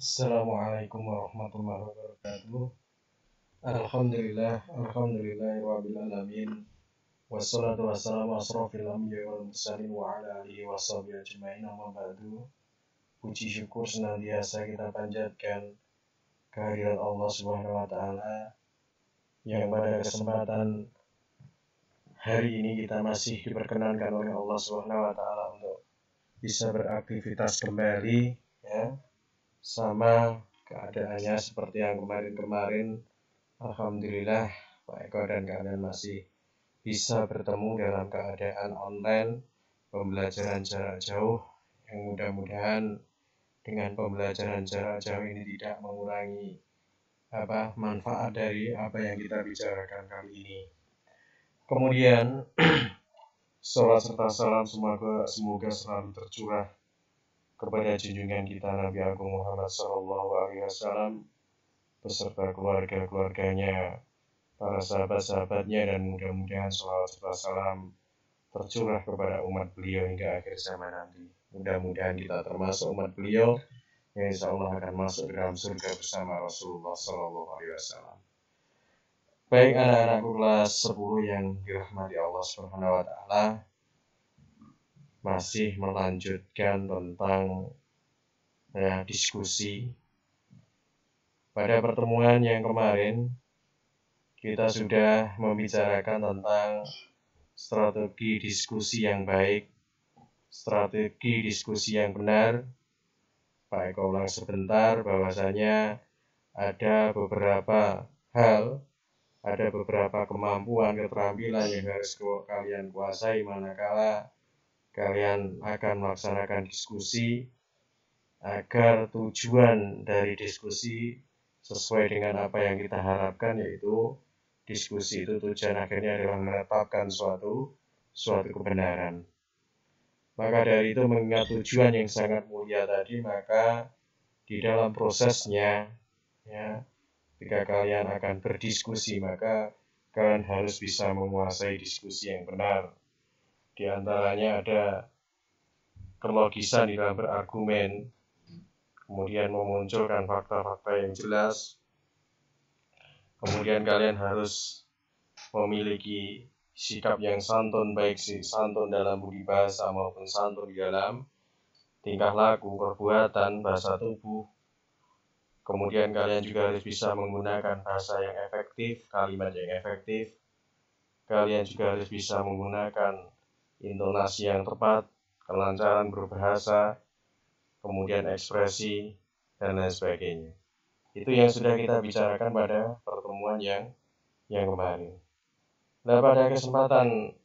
Assalamualaikum warahmatullahi wabarakatuh. Alhamdulillah alamin. Wassalatu wassalamu asrofil anbiya'i wal mursalin wa ala alihi washabihi ajmain, amma ba'du. Puji syukur senantiasa kita panjatkan kehadirat Allah Subhanahu wa taala yang pada kesempatan hari ini kita masih diperkenankan oleh Allah Subhanahu wa taala untuk bisa beraktivitas kembali, ya. Sama keadaannya seperti yang kemarin-kemarin. Alhamdulillah Pak Eko dan kalian masih bisa bertemu dalam keadaan online, pembelajaran jarak jauh, yang mudah-mudahan dengan pembelajaran jarak jauh ini tidak mengurangi manfaat dari apa yang kita bicarakan kali ini. Kemudian salat serta salam semoga selalu tercurah kepada junjungan kita Nabi Agung Muhammad SAW beserta keluarga-keluarganya, para sahabat-sahabatnya, dan mudah-mudahan salawat serta salam tercurah kepada umat beliau hingga akhir zaman nanti. Mudah-mudahan kita termasuk umat beliau yang insya Allah akan masuk dalam surga bersama Rasulullah SAW. Baik anak-anakku kelas 10 yang dirahmati Allah Subhanahu wa taala, masih melanjutkan tentang diskusi. Pada pertemuan yang kemarin kita sudah membicarakan tentang strategi diskusi yang baik, strategi diskusi yang benar. Pak Eko ulang sebentar bahwasanya ada beberapa hal, ada beberapa kemampuan, keterampilan yang harus kalian kuasai manakala kalian akan melaksanakan diskusi, agar tujuan dari diskusi sesuai dengan apa yang kita harapkan, yaitu diskusi itu tujuan akhirnya adalah menetapkan suatu kebenaran. Maka dari itu, mengingat tujuan yang sangat mulia tadi, maka di dalam prosesnya, ya, ketika kalian akan berdiskusi, maka kalian harus bisa menguasai diskusi yang benar. Di antaranya ada kelogisan di dalam berargumen, kemudian memunculkan fakta-fakta yang jelas. Kemudian kalian harus memiliki sikap yang santun, baik santun dalam budi bahasa maupun santun di dalam tingkah laku, perbuatan, bahasa tubuh. Kemudian kalian juga harus bisa menggunakan bahasa yang efektif, kalimat yang efektif. Kalian juga harus bisa menggunakan intonasi yang tepat, kelancaran berbahasa, kemudian ekspresi, dan lain sebagainya. Itu yang sudah kita bicarakan pada pertemuan yang kemarin. Nah, pada kesempatan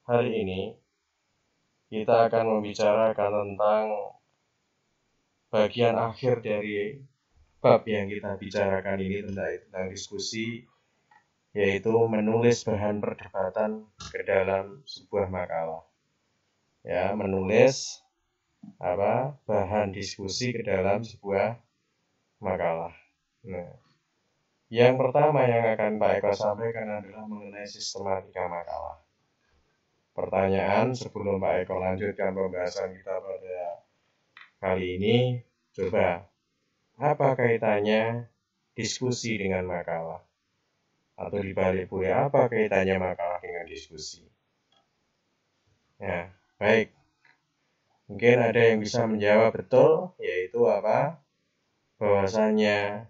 hari ini kita akan membicarakan tentang bagian akhir dari bab yang kita bicarakan ini, tentang diskusi, yaitu menulis bahan perdebatan ke dalam sebuah makalah. Ya, menulis bahan diskusi ke dalam sebuah makalah. Nah, yang pertama yang akan Pak Eko sampaikan adalah mengenai sistematika makalah. Pertanyaan sebelum Pak Eko lanjutkan pembahasan kita pada kali ini, coba, apa kaitannya diskusi dengan makalah? Atau dibalik pula, apa kaitannya makalah dengan diskusi? Ya, baik. Mungkin ada yang bisa menjawab betul, yaitu bahwasanya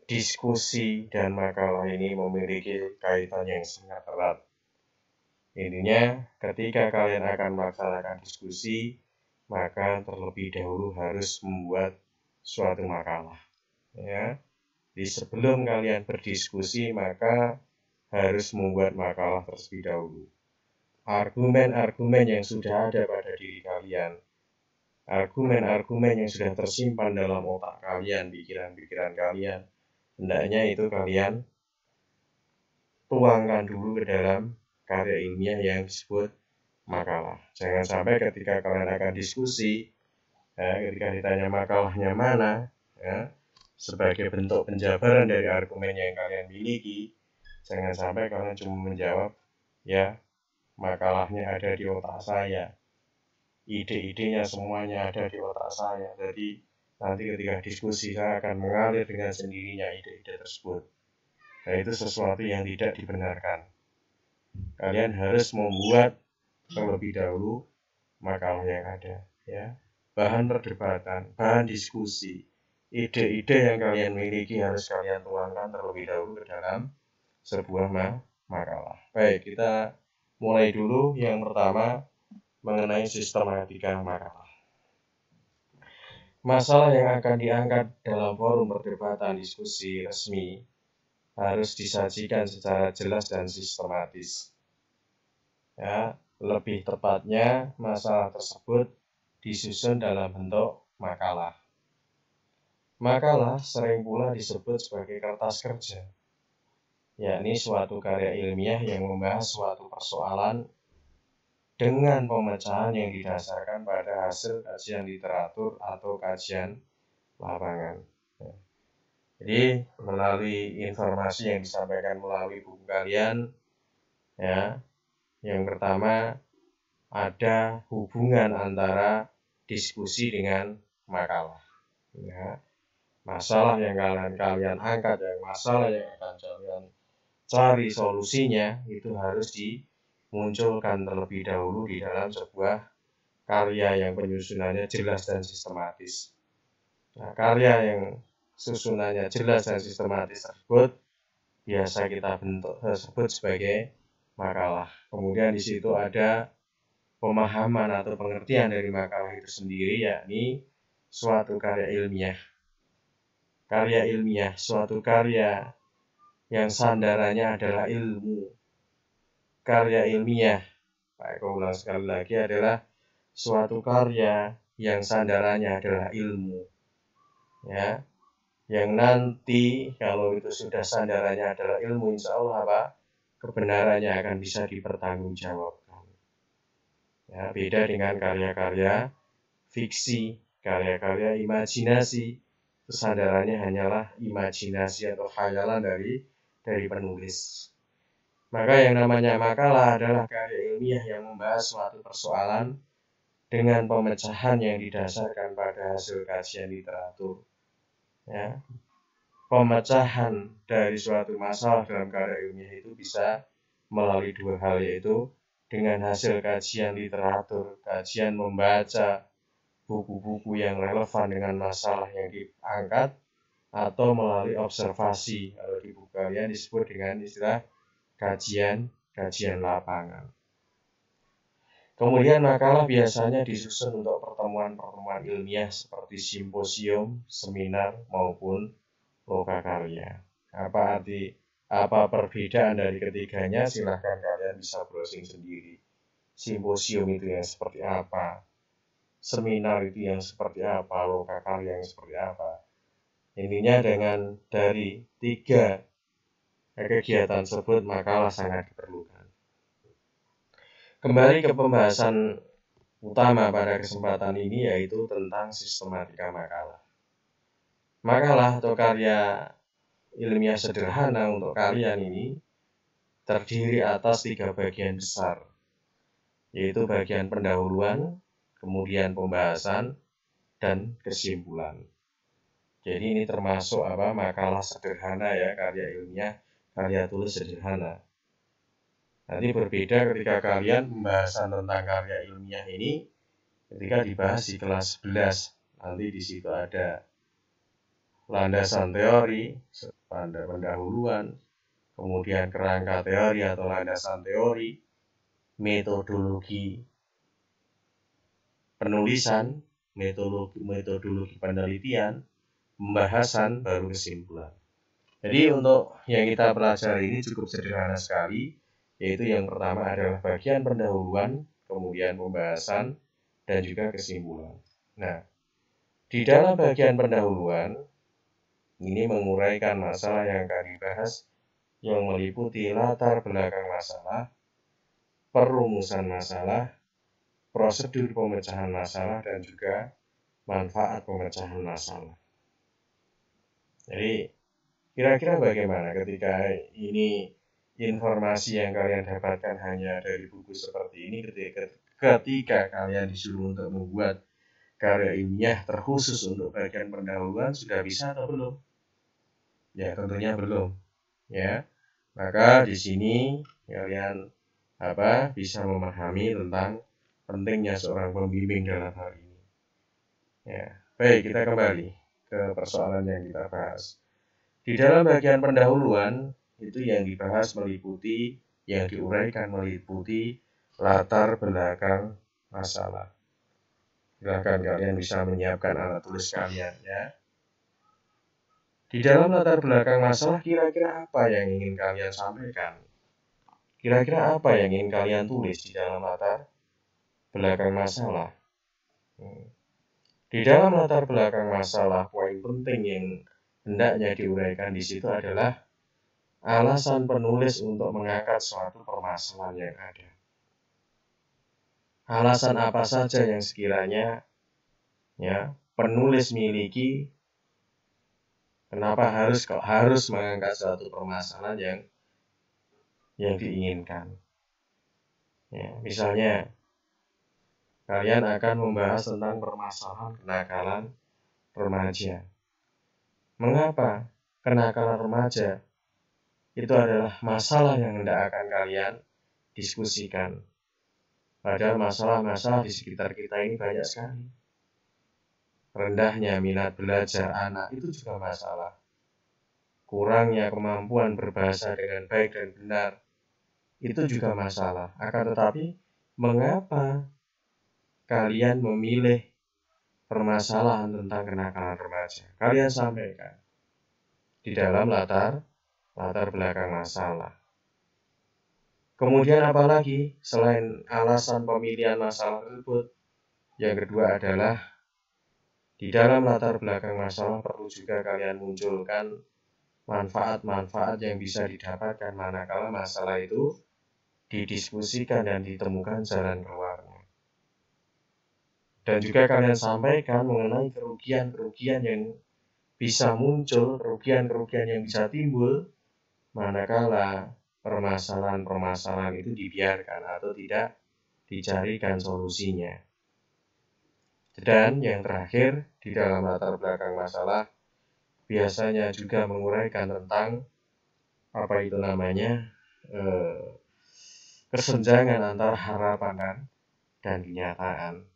diskusi dan makalah ini memiliki kaitan yang sangat erat. Intinya, ketika kalian akan melaksanakan diskusi, maka terlebih dahulu harus membuat suatu makalah. Ya, di sebelum kalian berdiskusi, maka harus membuat makalah terlebih dahulu. Argumen-argumen yang sudah ada pada diri kalian, argumen-argumen yang sudah tersimpan dalam otak kalian, pikiran-pikiran kalian, hendaknya itu kalian tuangkan dulu ke dalam karya ilmiah yang disebut makalah. Jangan sampai ketika kalian akan diskusi, ketika ditanya makalahnya mana, sebagai bentuk penjabaran dari argumen yang kalian miliki, jangan sampai kalian cuma menjawab, ya, makalahnya ada di otak saya, ide-idenya semuanya ada di otak saya. Jadi nanti ketika diskusi saya akan mengalir dengan sendirinya ide-ide tersebut. Nah, itu sesuatu yang tidak dibenarkan. Kalian harus membuat terlebih dahulu makalah yang ada, ya. Bahan perdebatan, bahan diskusi, ide-ide yang kalian miliki harus kalian tuangkan terlebih dahulu ke dalam sebuah makalah. Baik, kita mulai dulu. Yang pertama mengenai sistematika makalah. Masalah yang akan diangkat dalam forum perdebatan diskusi resmi harus disajikan secara jelas dan sistematis. Ya, lebih tepatnya masalah tersebut disusun dalam bentuk makalah. Makalah sering pula disebut sebagai kertas kerja, yakni suatu karya ilmiah yang membahas suatu persoalan dengan pemecahan yang didasarkan pada hasil kajian literatur atau kajian lapangan. Jadi melalui informasi yang disampaikan melalui buku kalian, ya, yang pertama ada hubungan antara diskusi dengan makalah. Ya, masalah yang kalian angkat, yang masalah yang akan kalian cari solusinya itu harus dimunculkan terlebih dahulu di dalam sebuah karya yang penyusunannya jelas dan sistematis. Nah, karya yang susunannya jelas dan sistematis tersebut biasa kita sebut sebagai makalah. Kemudian di situ ada pemahaman atau pengertian dari makalah itu sendiri, yakni suatu karya ilmiah. Karya ilmiah, suatu karya yang sandarannya adalah ilmu. Karya ilmiah, Pak Eko ulang sekali lagi, adalah suatu karya yang sandarannya adalah ilmu. Ya, yang nanti kalau itu sudah sandarannya adalah ilmu, insya Allah kebenarannya akan bisa dipertanggungjawabkan. Ya, beda dengan karya-karya fiksi, karya-karya imajinasi, sandarannya hanyalah imajinasi atau khayalan dari penulis. Maka yang namanya makalah adalah karya ilmiah yang membahas suatu persoalan dengan pemecahan yang didasarkan pada hasil kajian literatur. Ya, pemecahan dari suatu masalah dalam karya ilmiah itu bisa melalui dua hal, yaitu dengan hasil kajian literatur, kajian membaca buku-buku yang relevan dengan masalah yang diangkat, atau melalui observasi. Kalau di buku kalian disebut dengan istilah kajian lapangan. Kemudian makalah biasanya disusun untuk pertemuan-pertemuan ilmiah seperti simposium, seminar, maupun lokakarya. Apa perbedaan dari ketiganya? Silahkan kalian bisa browsing sendiri. Simposium itu yang seperti apa? Seminar itu yang seperti apa? Lokakarya yang seperti apa? Intinya dengan dari 3 kegiatan tersebut makalah sangat diperlukan. Kembali ke pembahasan utama pada kesempatan ini, yaitu tentang sistematika makalah. Makalah atau karya ilmiah sederhana untuk kalian ini terdiri atas 3 bagian besar, yaitu bagian pendahuluan, kemudian pembahasan, dan kesimpulan. Jadi ini termasuk makalah sederhana, ya, karya ilmiah, karya tulis sederhana. Nanti berbeda ketika kalian pembahasan tentang karya ilmiah ini ketika dibahas di kelas 11. Nanti di situ ada landasan teori, pendahuluan, kemudian kerangka teori atau landasan teori, metodologi penulisan, metodologi penelitian, pembahasan, baru kesimpulan. Jadi untuk yang kita pelajari ini cukup sederhana sekali, yaitu yang pertama adalah bagian pendahuluan, kemudian pembahasan, dan juga kesimpulan. Nah, di dalam bagian pendahuluan, ini menguraikan masalah yang akan dibahas, yang meliputi latar belakang masalah, perumusan masalah, prosedur pemecahan masalah, dan juga manfaat pemecahan masalah. Jadi, kira-kira bagaimana ketika ini informasi yang kalian dapatkan hanya dari buku seperti ini, ketika kalian disuruh untuk membuat karya ilmiah terkhusus untuk bagian pendahuluan sudah bisa atau belum? Ya, tentunya belum. Ya, maka di sini kalian bisa memahami tentang pentingnya seorang pembimbing dalam hal ini. Ya, baik, kita kembali ke persoalan yang kita bahas. Di dalam bagian pendahuluan itu yang dibahas meliputi, yang diuraikan meliputi latar belakang masalah. Silakan kalian bisa menyiapkan alat tulis kalian ya. Di dalam latar belakang masalah kira-kira apa yang ingin kalian sampaikan? Kira-kira apa yang ingin kalian tulis di dalam latar belakang masalah? Di dalam latar belakang masalah, poin penting yang hendaknya diuraikan di situ adalah alasan penulis untuk mengangkat suatu permasalahan yang ada. Alasan apa saja yang sekiranya penulis miliki, kenapa harus mengangkat suatu permasalahan yang diinginkan. Ya, misalnya kalian akan membahas tentang permasalahan kenakalan remaja. Mengapa kenakalan remaja itu adalah masalah yang hendak akan kalian diskusikan? Padahal masalah-masalah di sekitar kita ini banyak sekali. Rendahnya minat belajar anak itu juga masalah. Kurangnya kemampuan berbahasa dengan baik dan benar itu juga masalah. Akan tetapi, mengapa kalian memilih permasalahan tentang kenakalan remaja? Kalian sampaikan di dalam latar belakang masalah. Kemudian apalagi selain alasan pemilihan masalah tersebut? Yang kedua adalah di dalam latar belakang masalah perlu juga kalian munculkan manfaat-manfaat yang bisa didapatkan manakala masalah itu didiskusikan dan ditemukan jalan keluarnya. Dan juga kalian sampaikan mengenai kerugian-kerugian yang bisa muncul, kerugian-kerugian yang bisa timbul manakala permasalahan-permasalahan itu dibiarkan atau tidak dicarikan solusinya. Dan yang terakhir, di dalam latar belakang masalah biasanya juga menguraikan tentang kesenjangan antara harapan dan kenyataan.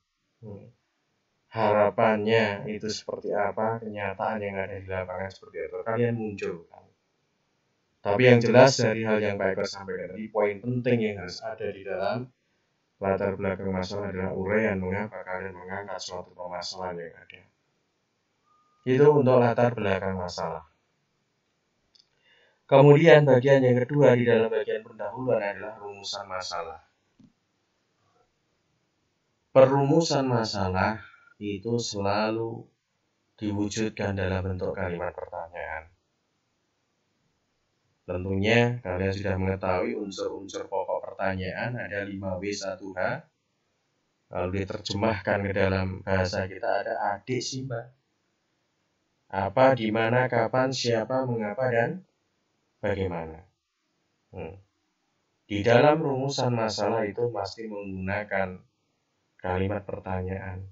Harapannya itu seperti apa, kenyataan yang ada di lapangan seperti apa, kalian munculkan. Tapi yang jelas dari hal yang Pak Eko sampaikan tadi, poin penting yang harus ada di dalam latar belakang masalah adalah uraian mengapa kalian mengangkat suatu permasalahan yang ada. Itu untuk latar belakang masalah. Kemudian bagian yang kedua di dalam bagian pendahuluan adalah rumusan masalah. Perumusan masalah itu selalu diwujudkan dalam bentuk kalimat pertanyaan. Tentunya kalian sudah mengetahui unsur-unsur pokok pertanyaan ada 5W1H. Kalau diterjemahkan ke dalam bahasa kita ada adik simba. Apa, di mana, kapan, siapa, mengapa, dan bagaimana. Di dalam rumusan masalah itu pasti menggunakan kalimat pertanyaan.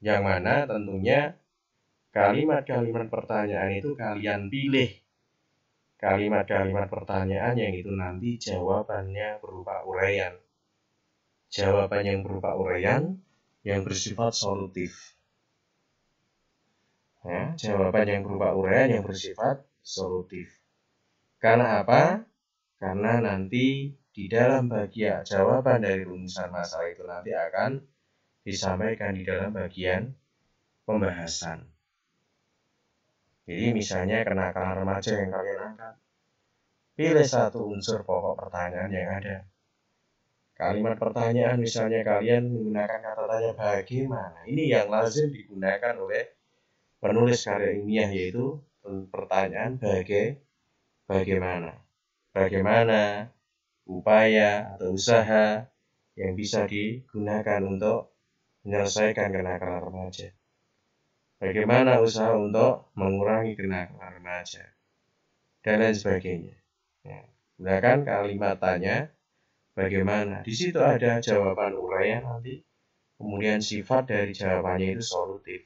Yang mana tentunya kalimat-kalimat pertanyaan itu kalian pilih. Kalimat-kalimat pertanyaan yang itu nanti jawabannya berupa uraian. Jawaban yang berupa uraian yang bersifat solutif. Jawaban yang berupa uraian yang bersifat solutif. Karena apa? Karena nanti di dalam bagian jawaban dari rumusan masalah itu nanti akan disampaikan di dalam bagian pembahasan. Jadi misalnya kenakalan remaja yang kalian angkat. Pilih satu unsur pokok pertanyaan yang ada. Kalimat pertanyaan misalnya kalian menggunakan kata tanya bagaimana. Ini yang lazim digunakan oleh penulis karya ilmiah, yaitu pertanyaan bagaimana. Bagaimana upaya atau usaha yang bisa digunakan untuk menyelesaikan kenakalan remaja. Bagaimana usaha untuk mengurangi kenakalan remaja. Dan lain sebagainya. Gunakan kalimat tanya bagaimana. Di situ ada jawaban uraian nanti Kemudian sifat dari jawabannya itu solutif.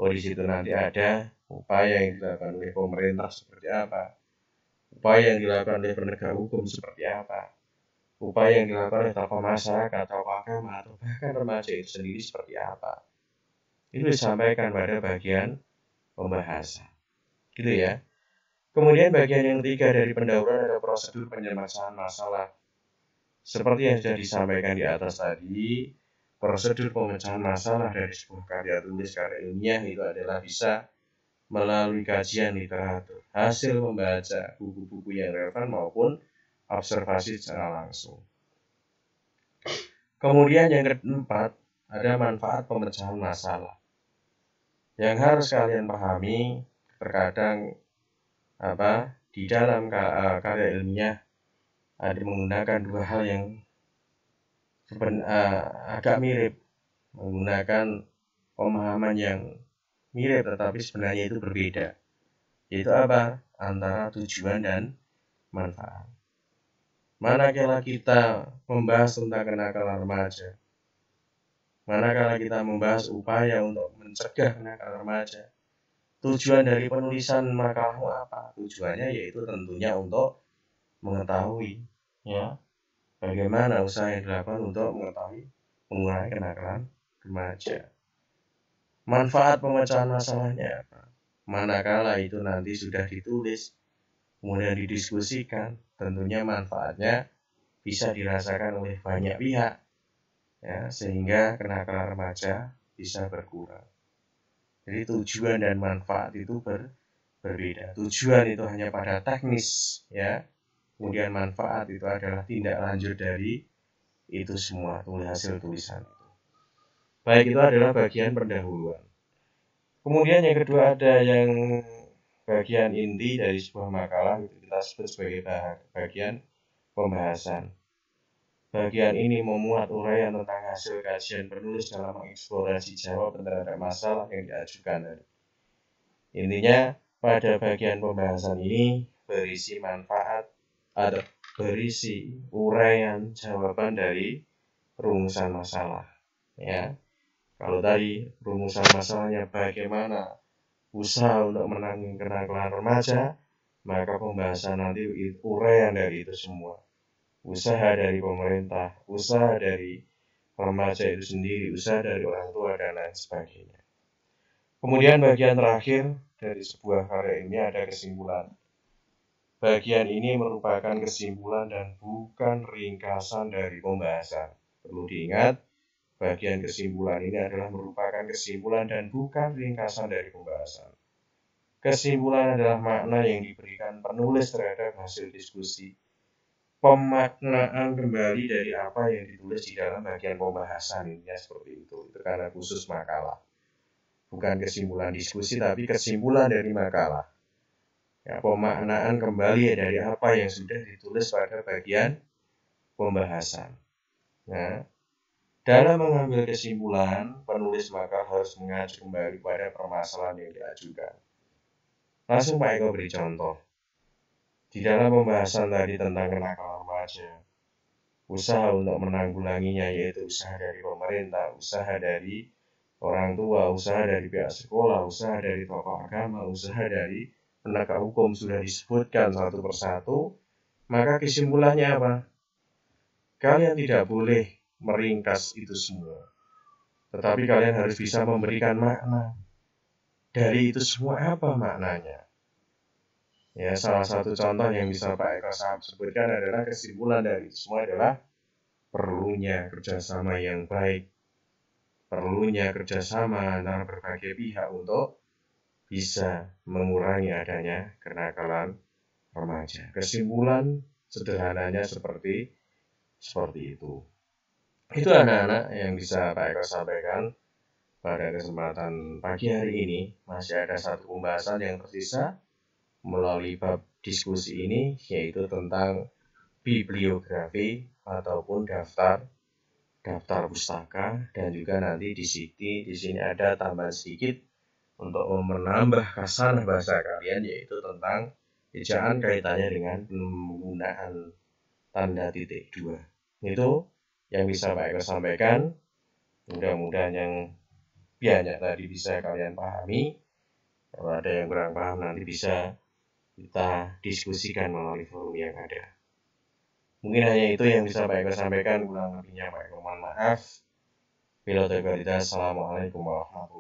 Di situ nanti ada upaya yang dilakukan oleh pemerintah seperti apa, upaya yang dilakukan oleh penegak hukum seperti apa, upaya yang dilakukan oleh tokoh masyarakat, tokoh agama, atau bahkan remaja itu sendiri seperti apa. Itu disampaikan pada bagian pembahasan. Gitu ya. Kemudian bagian yang ketiga dari pendahuluan adalah prosedur penyelesaian masalah. Seperti yang sudah disampaikan di atas tadi, prosedur pemecahan masalah dari sebuah karya tulis karya ilmiah itu adalah bisa melalui kajian literatur, hasil membaca buku-buku yang relevan maupun observasi secara langsung. Kemudian yang keempat, ada manfaat pemecahan masalah. Yang harus kalian pahami, terkadang di dalam karya ilmiah ada menggunakan dua hal yang agak mirip, menggunakan pemahaman yang mirip tetapi sebenarnya itu berbeda, yaitu apa? Antara tujuan dan manfaat. Manakala kita membahas tentang kenakalan remaja, manakala kita membahas upaya untuk mencegah kenakalan remaja, tujuan dari penulisan makalahmu apa? Tujuannya yaitu tentunya untuk mengetahui bagaimana usaha yang dilakukan untuk mengetahui mengurangi kenakalan remaja. Manfaat pemecahan masalahnya apa? Manakala itu nanti sudah ditulis, kemudian didiskusikan, tentunya manfaatnya bisa dirasakan oleh banyak pihak, sehingga kenakalan remaja bisa berkurang. Jadi tujuan dan manfaat itu berbeda. Tujuan itu hanya pada teknis, kemudian manfaat itu adalah tindak lanjut dari itu semua hasil tulisan itu. Baik, itu adalah bagian pendahuluan. Kemudian yang kedua ada yang bagian inti dari sebuah makalah, itu kita sebut sebagai bagian pembahasan. Bagian ini memuat uraian tentang hasil kajian penulis dalam mengeksplorasi jawaban terhadap masalah yang diajukan. Intinya pada bagian pembahasan ini berisi berisi uraian jawaban dari rumusan masalah. Kalau tadi rumusan masalahnya bagaimana usaha untuk menangani kenakalan remaja, maka pembahasan nanti uraian dari itu semua. Usaha dari pemerintah, usaha dari remaja itu sendiri, usaha dari orang tua, dan lain sebagainya. Kemudian bagian terakhir dari sebuah karya ini ada kesimpulan. Bagian ini merupakan kesimpulan dan bukan ringkasan dari pembahasan. Perlu diingat, bagian kesimpulan ini adalah merupakan kesimpulan dan bukan ringkasan dari pembahasan. Kesimpulan adalah makna yang diberikan penulis terhadap hasil diskusi. Pemaknaan kembali dari apa yang ditulis di dalam bagian pembahasan ini, seperti itu. Itu karena khusus makalah. Bukan kesimpulan diskusi, tapi kesimpulan dari makalah. Pemaknaan kembali dari apa yang sudah ditulis pada bagian pembahasan. Dalam mengambil kesimpulan, penulis maka harus mengacu kembali pada permasalahan yang diajukan. Langsung Pak Eko beri contoh. Di dalam pembahasan tadi tentang kenakalan remaja, usaha untuk menanggulanginya yaitu usaha dari pemerintah, usaha dari orang tua, usaha dari pihak sekolah, usaha dari tokoh agama, usaha dari penegak hukum sudah disebutkan satu persatu. Maka kesimpulannya apa? Kalian tidak boleh meringkas itu semua, tetapi kalian harus bisa memberikan makna dari itu semua. Apa maknanya? Salah satu contoh yang bisa Pak Eko sebutkan adalah kesimpulan dari itu semua adalah perlunya kerjasama yang baik, perlunya kerjasama antara berbagai pihak untuk bisa mengurangi adanya kenakalan remaja. Kesimpulan sederhananya seperti itu. Itu anak-anak yang bisa Pak Eko sampaikan pada kesempatan pagi hari ini. Masih ada satu pembahasan yang tersisa melalui bab diskusi ini, yaitu tentang bibliografi ataupun daftar pustaka, dan juga nanti di sini ada tambahan sedikit untuk menambah khasanah bahasa kalian, yaitu tentang ejaan kaitannya dengan penggunaan tanda titik 2. Itu yang bisa Pak Eko sampaikan. Mudah-mudahan yang banyak tadi bisa kalian pahami. Kalau ada yang kurang paham nanti bisa kita diskusikan melalui forum yang ada. Mungkin hanya itu yang bisa Pak Eko sampaikan. Kurang lebihnya Pak Eko mohon maaf. Bila terkait, assalamualaikum warahmatullahi wabarakatuh.